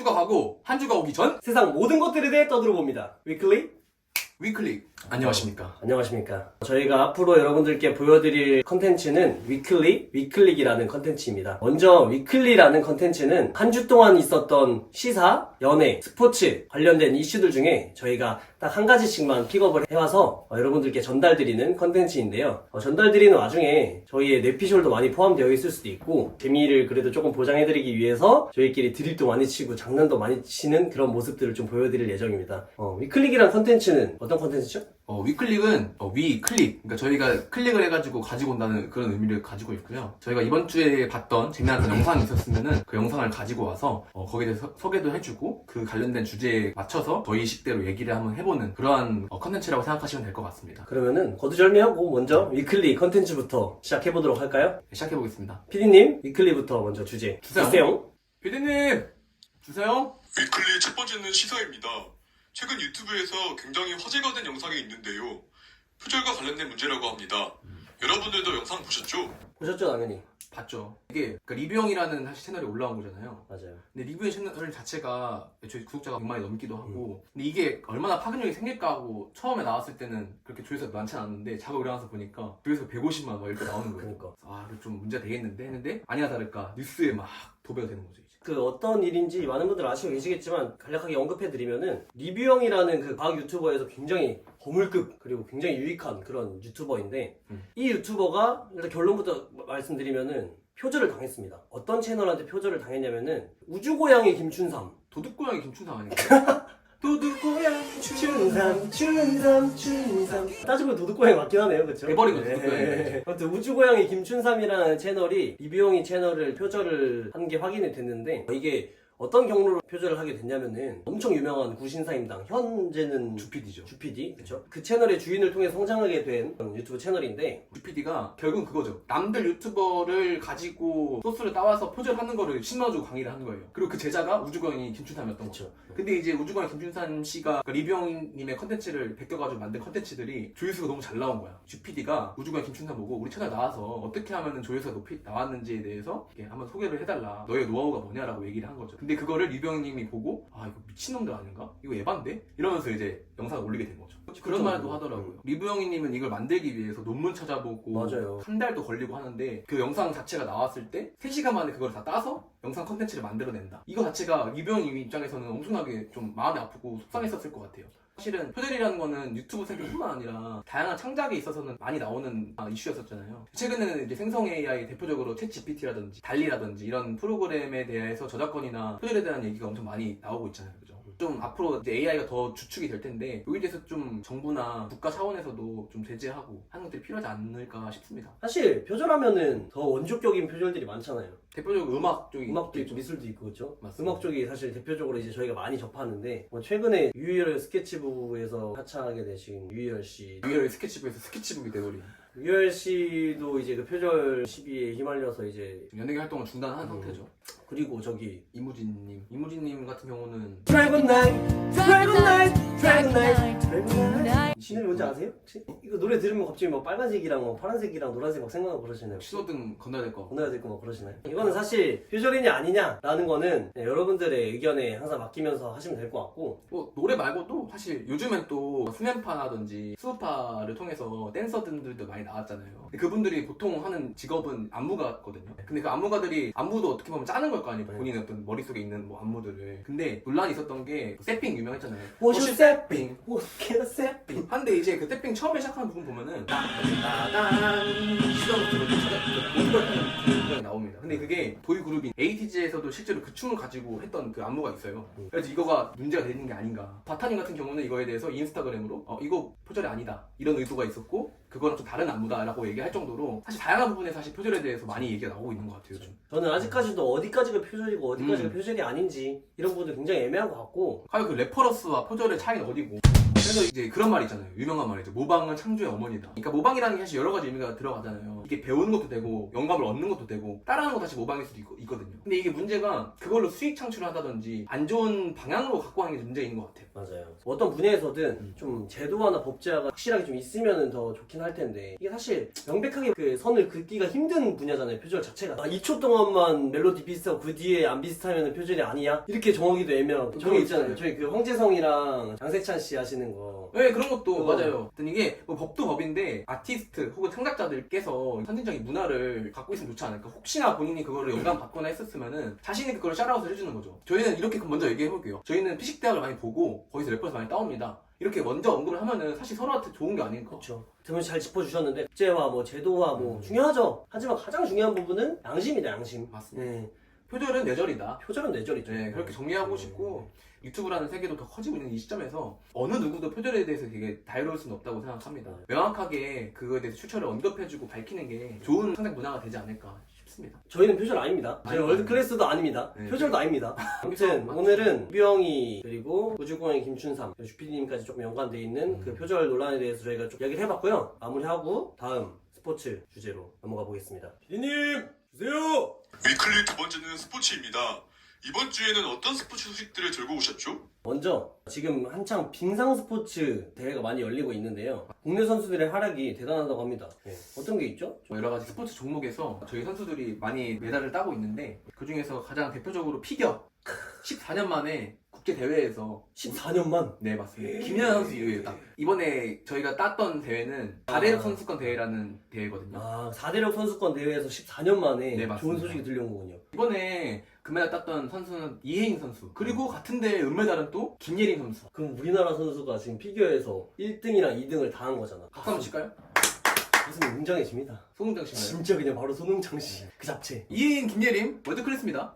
주가 가고 한 주가 오기 전 세상 모든 것들에 대해 떠들어봅니다. 위클릭. 안녕하십니까. 안녕하십니까. 저희가 앞으로 여러분들께 보여드릴 컨텐츠는 위클릭이라는 컨텐츠입니다. 먼저 위클리라는 컨텐츠는 한 주 동안 있었던 시사, 연애, 스포츠 관련된 이슈들 중에 저희가 딱 한 가지씩만 픽업을 해와서 여러분들께 전달드리는 컨텐츠인데요. 전달드리는 와중에 저희의 뇌피셜도 많이 포함되어 있을 수도 있고 재미를 그래도 조금 보장해드리기 위해서 저희끼리 드립도 많이 치고 장난도 많이 치는 그런 모습들을 좀 보여드릴 예정입니다. 위클릭이라는 컨텐츠는 어떤 컨텐츠죠? 위클릭은 위클릭. 그러니까 저희가 클릭을 해가지고 가지고 온다는 그런 의미를 가지고 있고요. 저희가 이번 주에 봤던 재미난 영상이 있었으면은 그 영상을 가지고 와서 거기에 대해서 소개도 해주고 그 관련된 주제에 맞춰서 저희 식대로 얘기를 한번 해보는 그러한 컨텐츠라고 생각하시면 될 것 같습니다. 그러면은 거두절미하고 먼저 위클리 컨텐츠부터 시작해보도록 할까요? 시작해보겠습니다. PD님, 위클리부터 먼저 주제 주세요. 피디님 주세요. 위클리 첫 번째는 시사입니다. 최근 유튜브에서 굉장히 화제가 된 영상이 있는데요. 표절과 관련된 문제라고 합니다. 여러분들도 영상 보셨죠? 보셨죠, 당연히. 봤죠. 이게 그러니까 리뷰형이라는 사실 채널이 올라온 거잖아요. 맞아요. 근데 리뷰형 채널 자체가 애초에 구독자가 100만이 넘기도 하고 근데 이게 얼마나 파급력이 생길까 하고 처음에 나왔을 때는 그렇게 조회수가 많지 않았는데 자고 일어나서 보니까 조회수가 150만 막 이렇게 나오는 거예요. 그러니까. 아, 이거 좀 문제가 되겠는데 했는데 아니나 다를까 뉴스에 막 도배가 되는 거죠. 이제. 그 어떤 일인지 많은 분들 아시고 계시겠지만 간략하게 언급해드리면은 리뷰형이라는 그 과학 유튜버에서 굉장히 거물급 그리고 굉장히 유익한 그런 유튜버인데 이 유튜버가 일단 결론부터 말씀드리면은 표절을 당했습니다. 어떤 채널한테 표절을 당했냐면은 우주고양이 김춘삼 도둑고양이 김춘삼 아닌가요? 도둑고양이 춘삼 따지고 도둑고양이 맞긴 하네요, 그쵸? 대버린 거죠, 도둑고양이. 아무튼 우주고양이 김춘삼이라는 채널이 리뷰형이 채널을 표절을 한 게 확인이 됐는데 이게 어떤 경로로 표절을 하게 됐냐면은 엄청 유명한 구신사임당 현재는 주PD죠. 주PD 그쵸? 그 채널의 주인을 통해 성장하게 된 유튜브 채널인데 주PD가 결국은 그거죠. 남들 유튜버를 가지고 소스를 따와서 표절하는 거를 심어주고 강의를 하는 거예요. 그리고 그 제자가 우주고양이 김춘삼이었던 거죠. 근데 이제 우주고양이 김춘삼 씨가 그 리뷰형님의 컨텐츠를 베껴가지고 만든 컨텐츠들이 조회수가 너무 잘 나온 거야. 주PD가 우주고양이 김춘삼 보고 우리 채널 나와서 어떻게 하면 조회수가 높이 나왔는지에 대해서 이렇게 한번 소개를 해달라. 너의 노하우가 뭐냐라고 얘기를 한 거죠. 근데 그거를 리뷰형님이 보고 아 이거 미친놈들 아닌가? 이거 에반데? 이러면서 이제 영상을 올리게 된 거죠. 그런 말도 하더라고요. 리뷰형님은 이걸 만들기 위해서 논문 찾아보고 맞아요. 한 달도 걸리고 하는데 그 영상 자체가 나왔을 때 3시간 만에 그걸 다 따서 영상 컨텐츠를 만들어낸다. 이거 자체가 리뷰형 입장에서는 엄청나게 좀 마음이 아프고 속상했었을 것 같아요. 사실은 표절이라는 거는 유튜브 세계뿐만 아니라 다양한 창작에 있어서는 많이 나오는 이슈였었잖아요. 최근에는 이제 생성 AI 대표적으로 챗 GPT라든지 달리라든지 이런 프로그램에 대해서 저작권이나 표절에 대한 얘기가 엄청 많이 나오고 있잖아요. 그죠? 좀 앞으로 이제 AI가 더 주축이 될 텐데 여기에 대해서 좀 정부나 국가 차원에서도 좀 제재하고 하는 것들이 필요하지 않을까 싶습니다. 사실 표절하면은 더 원조격인 표절들이 많잖아요. 대표적으로 음악 쪽이 음악도 있고 미술도 있고 그렇죠? 맞습니다. 음악 쪽이 사실 대표적으로 이제 저희가 많이 접하는데 최근에 유희열 스케치북에서 하차하게 되신 유희열 씨 유열 스케치북에서 스케치북이 돼버린 유희열 씨도 이제 그 표절 시비에 휘말려서 이제 연예계 활동을 중단한 상태죠. 그리고 저기 이무진님 같은 경우는 드래곤 나이트 이 노래 뭔지 아세요? 혹시? 이거 노래 들으면 갑자기 막 빨간색이랑 뭐 파란색이랑 노란색 막 생각나고 그러시나요? 신호등 건너야 될 거. 건너야 될 거 막 그러시나요? 이거는 사실 표절이냐 아니냐라는 거는 여러분들의 의견에 항상 맡기면서 하시면 될 것 같고 뭐 노래 말고도 사실 요즘엔 또 수면파라든지 수우파를 통해서 댄서들도 많이 나왔잖아요. 근데 그분들이 보통 하는 직업은 안무가거든요. 근데 그 안무가들이 안무도 어떻게 보면 짜는 걸 거 아니에요. 본인의 어떤 머릿속에 있는 뭐 안무들을. 근데 논란이 있었던 게 세핑 유명했잖아요. 워셔 세핑 워셔 세핑 한데 이제 그 세핑 처음에 시작하는 부분 보면은 따단 시작부터 오토바이 나옵니다. 근데 그게 보이 그룹인 에이티즈에서도 실제로 그 춤을 가지고 했던 그 안무가 있어요. 그래서 이거가 문제가 되는 게 아닌가. 바타님 같은 경우는 이거에 대해서 인스타그램으로 이거 표절이 아니다 이런 의도가 있었고 그거랑 좀 다른 안무다라고 얘기할 정도로 사실 다양한 부분에 사실 표절에 대해서 많이 얘기가 나오고 있는 것 같아요. 요즘. 저는 아직까지도 어디까지가 표절이고 어디까지가 표절이 아닌지 이런 부분도 굉장히 애매한 것 같고 과연 그 레퍼런스와 표절의 차이는 어디고 그래서 이제 그런 말이 있잖아요. 유명한 말이죠. 모방은 창조의 어머니다. 그러니까 모방이라는 게 사실 여러 가지 의미가 들어가잖아요. 이게 배우는 것도 되고 영감을 얻는 것도 되고 따라하는 거 다시 모방일 수도 있거든요. 근데 이게 문제가 그걸로 수익 창출을 한다든지 안 좋은 방향으로 갖고 가는 게 문제인 것 같아요. 맞아요. 어떤 분야에서든 좀 제도화나 법제화가 확실하게 좀 있으면 더 좋긴 할 텐데 이게 사실 명백하게 그 선을 긋기가 힘든 분야잖아요. 표절 자체가 2초 동안만 멜로디 비슷하고 그 뒤에 안 비슷하면 표절이 아니야? 이렇게 정하기도 애매하고 저기 있잖아요. 저희 그 황재성이랑 장세찬 씨 하시는 거 네, 그런 것도 맞아요. 하여튼 이게 뭐 법도 법인데 아티스트 혹은 창작자들께서 선진적인 문화를 갖고 있으면 좋지 않을까. 혹시나 본인이 그거를 영감 받거나 했었으면은 자신이 그걸 샤라웃을 해주는 거죠. 저희는 이렇게 먼저 얘기해볼게요. 저희는 피식대학을 많이 보고 거기서 레퍼런스 많이 따옵니다. 이렇게 먼저 언급을 하면은 사실 서로한테 좋은 게 아닐까. 그렇죠. 등을 잘 짚어주셨는데 법제화, 뭐 제도화 뭐 중요하죠. 하지만 가장 중요한 부분은 양심이다, 양심. 맞습니다. 네. 표절은 뇌절이다. 표절은 뇌절이죠. 네, 그렇게 정리하고 싶고 유튜브라는 세계도 더 커지고 있는 이 시점에서 어느 누구도 표절에 대해서 되게 자유로울 수는 없다고 생각합니다. 명확하게 그거에 대해서 출처를 언급해주고 밝히는 게 좋은 창작 문화가 되지 않을까 싶습니다. 저희는 표절 아닙니다. 저희 아니요. 월드클래스도 아닙니다. 네. 표절도 아닙니다. 아무튼 맞죠. 오늘은 우병이 그리고 우주공항의 김춘삼, 주PD님까지 조금 연관되어 있는 그 표절 논란에 대해서 저희가 좀 이야기를 해봤고요. 마무리하고 다음 스포츠 주제로 넘어가 보겠습니다. PD님 주세요. 위클리 두 번째는 스포츠입니다. 이번 주에는 어떤 스포츠 소식들을 들고 오셨죠? 먼저 지금 한창 빙상 스포츠 대회가 많이 열리고 있는데요. 국내 선수들의 활약이 대단하다고 합니다. 네. 어떤 게 있죠? 여러 가지 스포츠 종목에서 저희 선수들이 많이 메달을 따고 있는데 그 중에서 가장 대표적으로 피겨 14년 만에 국제 대회에서 14년만? 네 맞습니다. 김연아 선수 이후에 딱 이번에 저희가 땄던 대회는 4대륙 선수권 대회라는 대회거든요. 아, 4대륙 선수권 대회에서 14년 만에 네, 맞습니다. 좋은 소식이 들려온 거군요. 이번에 금메달 땄던 선수는 이혜인 선수 그리고 같은 대회 은메달은 또 김예린 선수. 그럼 우리나라 선수가 지금 피겨에서 1등이랑 2등을 다 한 거잖아. 박수 한번 칠까요? 가슴이 웅장해집니다. 소흥장 씨가요? 진짜 그냥 바로 손흥장씨 그 자체. 이혜인, 김예린 월드클래스입니다.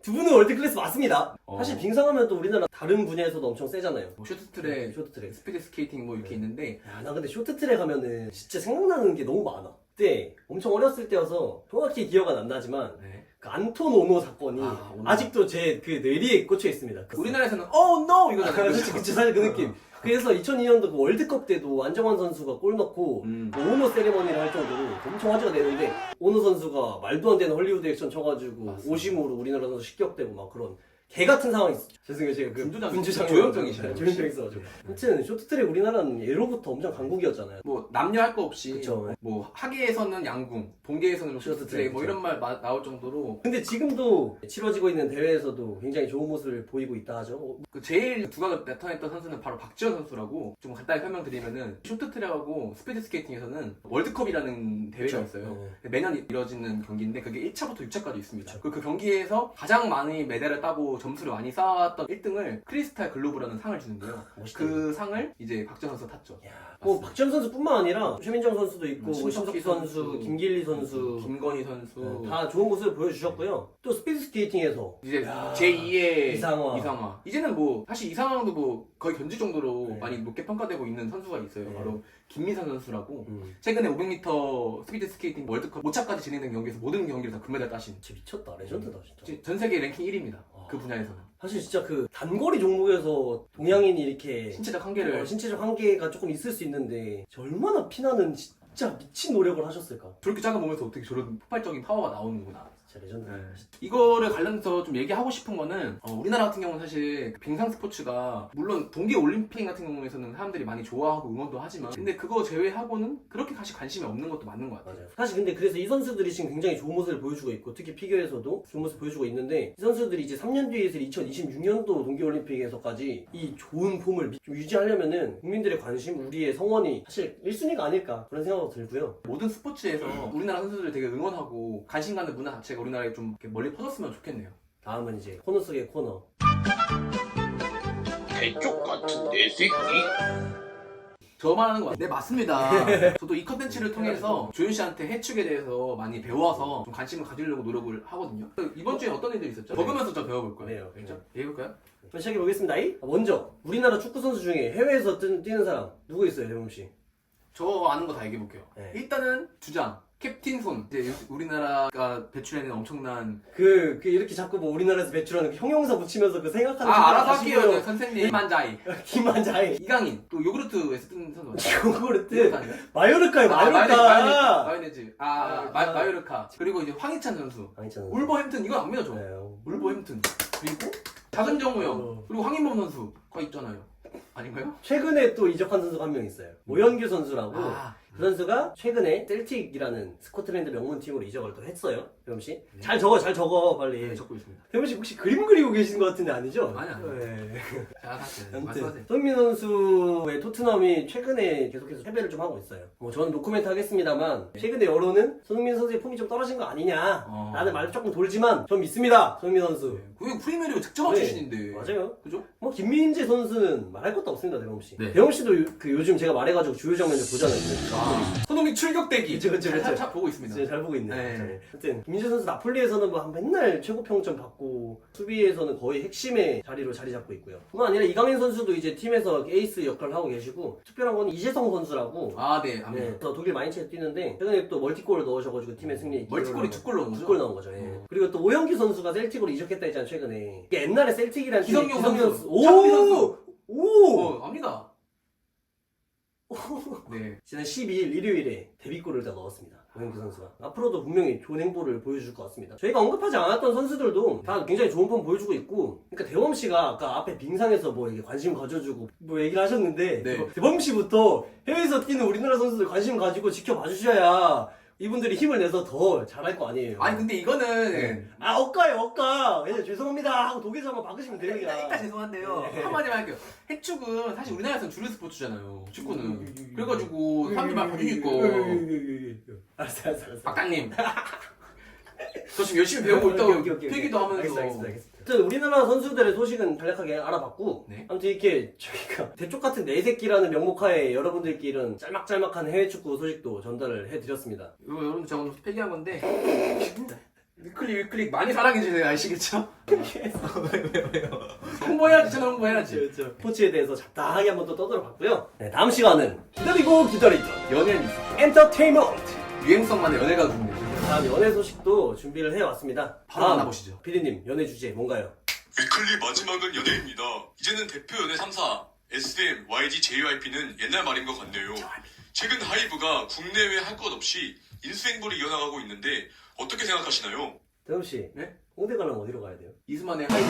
두 분은 월드클래스 맞습니다. 어. 사실 빙상하면 또 우리나라 다른 분야에서도 엄청 세잖아요. 뭐 쇼트트랙, 쇼트트랙. 스피드 스케이팅 뭐 이렇게 있는데 야, 나 근데 쇼트트랙 하면은 진짜 생각나는 게 너무 많아. 그때 엄청 어렸을 때여서 정확히 기억은 안 나지만 네. 그 안톤 오노 사건이 오노. 아직도 제 그 뇌리에 꽂혀 있습니다. 우리나라에서는 oh no 이거잖아요. 그렇지, 그치, 사실 그 느낌. 그래서 2002년도 그 월드컵 때도 안정환 선수가 골 넣고 뭐 오노 세레머니를 할 정도로 엄청 화제가 되는데 오노 선수가 말도 안 되는 헐리우드 액션 쳐가지고 맞습니다. 오심으로 우리나라 선수 식격되고 막 그런 개 같은 상황이 있었죠. 죄송해요, 제가 그 군주장 조현병이시네요. 조현병 있어가지고. 아무튼 쇼트트랙 우리나라는 예로부터 엄청 강국이었잖아요. 뭐 남녀 할 거 없이 그쵸. 뭐 하계에서는 양궁, 동계에서는 쇼트트랙, 쇼트트랙 뭐 그쵸. 이런 말 나올 정도로 근데 지금도 치러지고 있는 대회에서도 굉장히 좋은 모습을 보이고 있다 하죠. 그 제일 두각을 나타냈던 선수는 바로 박지현 선수라고 좀 간단히 설명드리면은 쇼트트랙하고 스피드 스케이팅에서는 월드컵이라는 대회가 그쵸. 있어요. 네. 매년 이뤄지는 경기인데 그게 1차부터 6차까지 있습니다. 그 경기에서 가장 많이 메달을 따고 점수를 많이 쌓았던 1등을 크리스탈 글로브라는 상을 주는데요. 멋있다. 그 상을 이제 박지현 선수가 탔죠. 야, 뭐 박지현 선수뿐만 아니라 최민정 선수도 있고 뭐 신석희 신석희 선수, 김길리 선수, 김건희 선수 다 좋은 모습을 보여주셨고요. 또 스피드 스케이팅에서 이제 야, 제2의 이상화. 이제는 뭐 사실 이상화도 뭐 거의 견지 정도로 네. 많이 높게 평가되고 있는 선수가 있어요. 네. 바로 김민선 선수라고 최근에 500m 스피드 스케이팅 월드컵 5차까지 진행된 경기에서 모든 경기를 다 금메달 따신 진짜 미쳤다. 레전드다 진짜. 전 세계 랭킹 1위입니다. 그 분야에서는 사실 진짜 그 단거리 종목에서 동양인이 이렇게 신체적 한계를 신체적 한계가 조금 있을 수 있는데 얼마나 피나는 진짜 미친 노력을 하셨을까. 저렇게 작은 몸에서 어떻게 저런 폭발적인 파워가 나오는구나. 진짜 레전드. 이거를 관련해서 좀 얘기하고 싶은 거는 우리나라 같은 경우는 사실 빙상 스포츠가 물론 동계 올림픽 같은 경우에서는 사람들이 많이 좋아하고 응원도 하지만 근데 그거 제외하고는 그렇게 사실 관심이 없는 것도 맞는 것 같아요. 맞아요. 사실 근데 그래서 이 선수들이 지금 굉장히 좋은 모습을 보여주고 있고 특히 피겨에서도 좋은 모습을 보여주고 있는데 이 선수들이 이제 3년 뒤에 있을 2026년도 동계올림픽에서까지 이 좋은 폼을 좀 유지하려면은 국민들의 관심, 우리의 성원이 사실 1순위가 아닐까 그런 생각도 들고요. 모든 스포츠에서 우리나라 선수들을 되게 응원하고 관심 갖는 문화 자체가 우리나라에 좀 이렇게 멀리 퍼졌으면 좋겠네요. 다음은 이제 코너 속의 코너. 대쪽 같은 내 새끼. 저만 하는 거 네 맞습니다. 저도 이 컨텐츠를 통해서 조윤 씨한테 해축에 대해서 많이 배워서 좀 관심을 가지려고 노력을 하거든요. 이번 주에 어떤 일들이 있었죠? 먹으면서 저 배워볼 거예요. 네, 그렇죠? 얘기해볼까요? 그럼 시작해 보겠습니다. 먼저 우리나라 축구 선수 중에 해외에서 뛰는 사람 누구 있어요, 대범 씨? 저 아는 거 다 얘기해볼게요. 네. 일단은 주장 캡틴 손. 이제 우리나라가 배출해낸 엄청난 그 이렇게 자꾸 뭐 우리나라에서 배출하는 그 형용사 붙이면서 그 생각하는 알아서 하시고요. 할게요 선생님. 김만자이, 김한자이, 이강인, 또 요구르트에서 뜬 선수. 요구르트, 아니에요? 마요르카요, 마요르카. 마요네즈. 아, 마요르카. 그리고 이제 황희찬 선수. 황희찬 울버햄튼 이거 압니다 저. 네. 울버햄튼. 그리고 자선정우 형. 어. 그리고 황인범 선수가 있잖아요. 아닌가요? 최근에 또 이적한 선수가 한 명 있어요. 오현규 선수라고. 아, 그 선수가 최근에 셀틱이라는 스코틀랜드 명문 팀으로 이적을 또 했어요. 대범 씨. 잘 적어 빨리. 네, 적고 있습니다. 대범 씨 혹시 그림 그리고 계시는 것 같은데 아니죠? 아니. 네. 자, 사실 아무튼 말씀하세요. 손흥민 선수의 토트넘이 최근에 계속해서 패배를 좀 하고 있어요. 뭐 저는 노코멘트 하겠습니다만 최근에 여론은 손흥민 선수의 폼이 좀 떨어진 거 아니냐 라는 말도 조금 돌지만 전 믿습니다. 손흥민 선수. 그게 프리미어리그 득점왕 네, 출신인데. 맞아요. 그죠? 뭐 김민재 선수는 말할 것도 없습니다. 대범 씨. 네. 대범 씨도 그 요즘 제가 말해가지고 주요 장면 좀 보잖아요. 손흥민 출격대기. 그쵸. 잘 보고 있습니다. 진짜 잘 보고 있네요. 네. 하여튼 김민재 선수 나폴리에서는 뭐 맨날 최고 평점 받고 수비에서는 거의 핵심의 자리로 자리 잡고 있고요. 뿐만 아니라 이강인 선수도 이제 팀에서 에이스 역할을 하고 계시고 특별한 건 이재성 선수라고 아, 네. 네, 또 독일 마인츠에 뛰는데 최근에 또 멀티골을 넣으셔가지고 팀의 승리에 멀티골이 두 골 넣은 거죠? 2골 넣은 거죠. 예. 그리고 또 오현규 선수가 셀틱으로 이적했다 했잖아요 최근에. 이게 옛날에 셀틱이라는 팀이 기성용 선수. 오! 장비 선수. 오! 압니다. 네. 지난 12일 일요일에 데뷔골을 다 넣었습니다. 오현규 선수가. 앞으로도 분명히 좋은 행보를 보여줄 것 같습니다. 저희가 언급하지 않았던 선수들도 다 굉장히 좋은 폼 보여주고 있고, 그러니까 대범 씨가 아까 앞에 빙상에서 뭐 이게 관심 가져주고 뭐 얘기를 하셨는데, 네. 대범 씨부터 해외에서 뛰는 우리나라 선수들 관심 가지고 지켜봐 주셔야 이분들이 힘을 내서 더 잘할 거 아니에요. 아니, 근데 이거는. 네. 억까요, 억까. 그냥 죄송합니다 하고 독일서 한번 바꾸시면 됩니다. 일단 죄송한데요. 네. 한마디만 할게요. 핵축은 사실 우리나라에서는 주류 스포츠잖아요. 축구는. 그래가지고 사람들이 말 봐주니까. 알았어. 박장님. 저 지금 열심히 배우고 있다고 오케이. 필기도 하면서. 알겠습니다. 아무튼 우리나라 선수들의 소식은 간략하게 알아봤고, 네. 아무튼 이렇게 저희가 대쪽 같은 내 새끼라는 명목하에 여러분들께 이런 짤막짤막한 해외 축구 소식도 전달을 해드렸습니다. 이거 여러분 제가 오늘 필기한 건데. 위클릭 많이 사랑해주세요. 아시겠죠? 왜요? 홍보해야지, 채널 홍보해야지. 그렇죠. 스포츠에 대해서 잡다하게 한번 또 떠들어봤고요. 네, 다음 시간은 기다리던 연예인 있어. 엔터테인먼트! 유행성만의 연예가 궁금해요. 다음 연애 소식도 준비를 해왔습니다. 바로 만나보시죠. 피디님, 연애 주제 뭔가요? 위클리 마지막은 연예입니다. 이제는 대표 연예 3사 SM, YG, JYP는 옛날 말인 것 같네요. 최근 하이브가 국내외 할 것 없이 인수행보를 이어나가고 있는데 어떻게 생각하시나요? 대범씨, 네? 홍대 가려면 어디로 가야 돼요? 이수만의 하이브.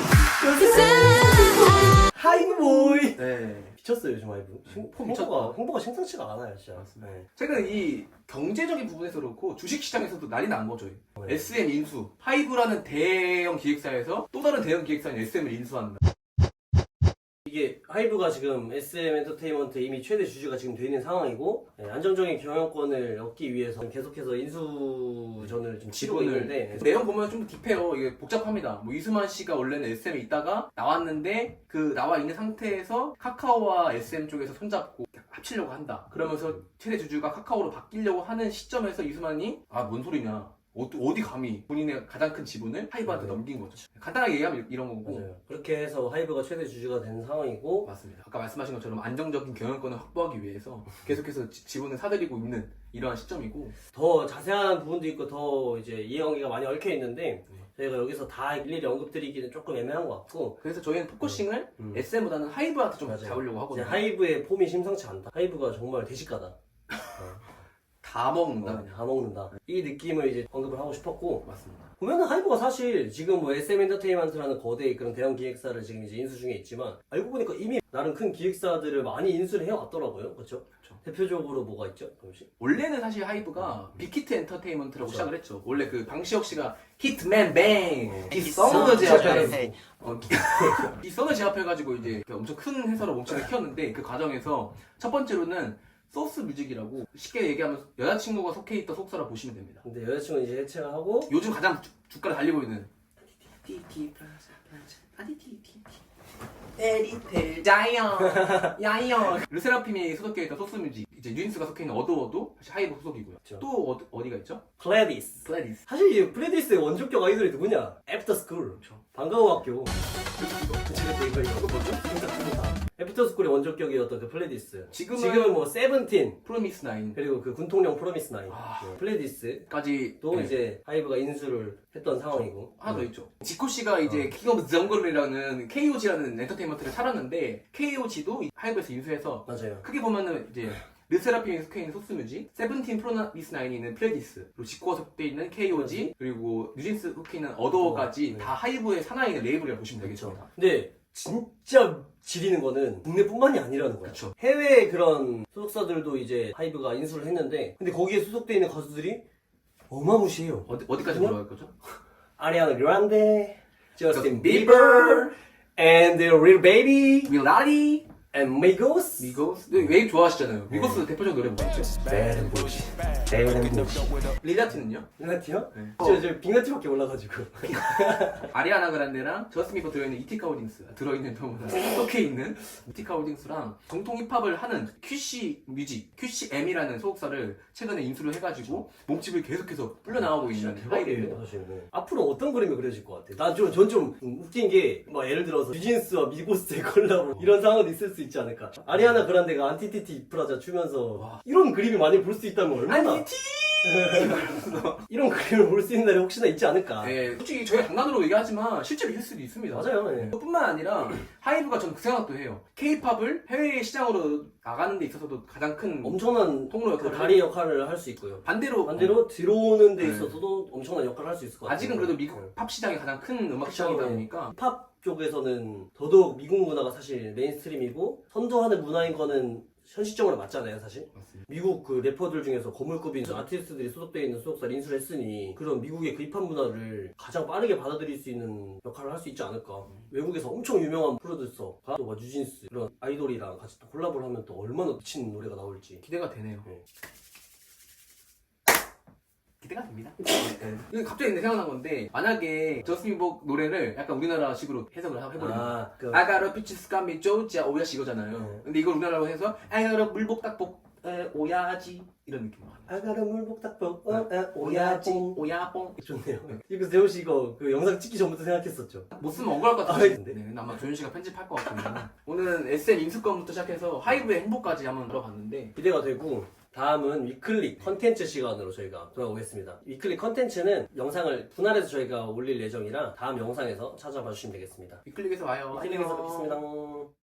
하이브보이! 네. 미쳤어요, 요즘 하이브. 홍보가 심상치가 않아요, 진짜. 맞습니다. 네. 최근 이 경제적인 부분에서 그렇고 주식시장에서도 난리 난 거죠. 네. SM 인수. 하이브라는 대형 기획사에서 또 다른 대형 기획사인 SM을 인수한다. 이게 하이브가 지금 SM 엔터테인먼트 이미 최대 주주가 지금 돼 있는 상황이고, 네, 안정적인 경영권을 얻기 위해서 계속해서 인수전을 좀 치르고 있는데, 내용 보면 좀 딥해요. 이게 복잡합니다. 뭐 이수만 씨가 원래는 SM에 있다가 나왔는데 그 나와 있는 상태에서 카카오와 SM 쪽에서 손잡고 합치려고 한다. 그러면서 최대 주주가 카카오로 바뀌려고 하는 시점에서 이수만이 뭔 소리냐. 어디 감히 본인의 가장 큰 지분을 하이브한테 넘긴 거죠. 간단하게 얘기하면 이런 거고. 맞아요. 그렇게 해서 하이브가 최대 주주가 된 상황이고, 맞습니다. 아까 말씀하신 것처럼 안정적인 경영권을 확보하기 위해서 계속해서 지분을 사들이고 있는 이러한 시점이고. 더 자세한 부분도 있고 더 이제 이해관계가 많이 얽혀 있는데, 저희가 여기서 다 일일이 언급드리기는 조금 애매한 것 같고, 그래서 저희는 포커싱을 SM보다는 하이브한테 좀 맞아요. 잡으려고 이제 하거든요. 하이브의 폼이 심상치 않다. 하이브가 정말 대식가다. 다 먹는다. 그냥. 다 먹는다. 이 느낌을 이제 언급을 하고 싶었고, 맞습니다. 보면은 하이브가 사실 지금 뭐 SM 엔터테인먼트라는 거대 그런 대형 기획사를 지금 이제 인수 중에 있지만, 알고 보니까 이미 나름 큰 기획사들을 많이 인수를 해왔더라고요. 그렇죠? 대표적으로 뭐가 있죠? 잠시. 원래는 사실 하이브가 빅히트 엔터테인먼트라고 그렇죠. 시작을 했죠. 원래 그 방시혁 씨가 히트맨 뱅! 이 썬더 썬더 제압해가지고. 제압해가지고 이 썬더 제압해가지고 이제 엄청 큰 회사로 몸집을 키웠는데 그 과정에서 첫 번째로는 소스 뮤직이라고 쉽게 얘기하면 여자친구가 속해 있던 속사라 보시면 됩니다. 근데 여자친구는 이제 해체를 하고, 요즘 가장 주가를 달리고 있는 에리텔 자이언 야이언 르세라핌이 소속해 있던 소스 뮤직 이제 뉴진스가 속해 있는 어두워도 사실 하이브 소속이고요. 그쵸. 또 어디가 있죠? 플레디스. 플레디스. 사실 이 플레디스의 원조격 아이돌이 누구냐? 애프터스쿨. 방과후 학교. 이거 뭐죠? 애프터스쿨의 원조격이었던 그 플레디스. 지금은 뭐 세븐틴 프로미스 나인. 그리고 그 군통령 프로미스 나인. 아. 플레디스. 까지 또 네. 이제 하이브가 인수를 했던 상황이고. 하나 더 있죠. 지코 씨가 이제 킹 오브 정글이라는 KOG라는 엔터테인먼트를 차렸는데 KOG도 하이브에서 인수해서 맞아요. 크게 보면은 이제 르세라핌이 속해 있는 소스뮤직, 세븐틴 프로미스 나인이 있는 플레디스, 그리고 지코가 속돼 있는 KOG, 그리고 뉴진스 속해 있는 어도어까지 네. 다 하이브의 산하에 있는 레이블이라고 보시면 되겠습니다. 근데 진짜 지리는 거는 국내뿐만이 아니라는 거야. 그쵸. 해외 그런 소속사들도 이제 하이브가 인수를 했는데 근데 거기에 소속돼 있는 가수들이 어마무시해요. 어디까지 그냥? 들어갈 거죠? 아리아나 그란데, 저스틴 저스틴 비버, and the Real Baby, 윌라리, and Migos. 미고스. 웨이브 좋아하시잖아요. 미고스 대표적 노래 뭐였죠? Bad and Bullshit. Bad and Bullshit. 리자티는요? 빅나티요? 네. 저 빅나티밖에 몰라가지고. 아리아나 그란데랑 저스틴 비버 들어있는 이티카 홀딩스 들어있는 더보다 속해 있는 이티카 홀딩스랑 정통 힙합을 하는 큐시 뮤직, 큐시M이라는 소속사를 최근에 인수를 해가지고 몸집을 계속해서 불려나가고 있는 대박이에요, 하이브예요. 사실. 네. 앞으로 어떤 그림이 그려질 것 같아? 전 좀 웃긴 게, 막 예를 들어서 뉴진스와 미고스의 콜라보 이런 상황도 있을 수 있지 않을까? 아리아나 그란데가 안티티티 프라자 추면서 이런 그림이 많이 볼 수 있다면 얼마나 안티티! 이런 그림을 볼 수 있는 날이 혹시나 있지 않을까? 네, 솔직히 저희가 장난으로 얘기하지만 실제로 있을 수도 있습니다. 맞아요. 네. 뿐만 아니라 하이브가 저는 그 생각도 해요. K-팝을 해외 시장으로 나가는 데 있어서도 가장 큰 엄청난 통로 그 역할을 다리 역할을 할 수 있고요. 반대로 들어오는 데 네. 있어서도 엄청난 역할을 할 수 있을 것 같아요. 아직은 그래도 미국 팝 시장이 가장 큰 음악 시장이다 그쵸, 네. 보니까 힙합 쪽에서는 더더욱 미국 문화가 사실 메인스트림이고 선도하는 문화인 거는 현실적으로 맞잖아요, 사실. 맞습니다. 미국 그 래퍼들 중에서 거물급인 아티스트들이 소속되어 있는 소속사를 인수를 했으니 그런 미국의 그 힙합 문화를 가장 빠르게 받아들일 수 있는 역할을 할 수 있지 않을까. 외국에서 엄청 유명한 프로듀서가 또 뭐 뉴진스 이런 아이돌이랑 같이 또 콜라보를 하면 또 얼마나 미친 노래가 나올지. 기대가 되네요. 네. 기대가 됩니다. 이거 갑자기 생각난 건데 만약에 저스틴 비버 노래를 약간 우리나라식으로 해석을 해버리면 그 I got a peaches got me 조지아 오야시 이거잖아요. 네. 근데 이걸 우리나라로 해서 I got a 물복닭복 오야지 이런 느낌으로 하는 거예요. 아가라 물복닭볶 오야지 오야뽕 좋네요. 이거 재호 씨 이거 그 영상 찍기 전부터 생각했었죠. 못 쓰면 억울할 것 아, 같은데 네, 아마 조현 씨가 편집할 것 같거든요. 오늘은 SM 인수권부터 시작해서 하이브의 행보까지 한번 들어봤는데 기대가 되고 다음은 위클리 컨텐츠 시간으로 저희가 돌아오겠습니다. 위클리 컨텐츠는 영상을 분할해서 저희가 올릴 예정이라 다음 영상에서 찾아봐 주시면 되겠습니다. 위클릭에서 와요. 위클리에서 안녕. 뵙겠습니다.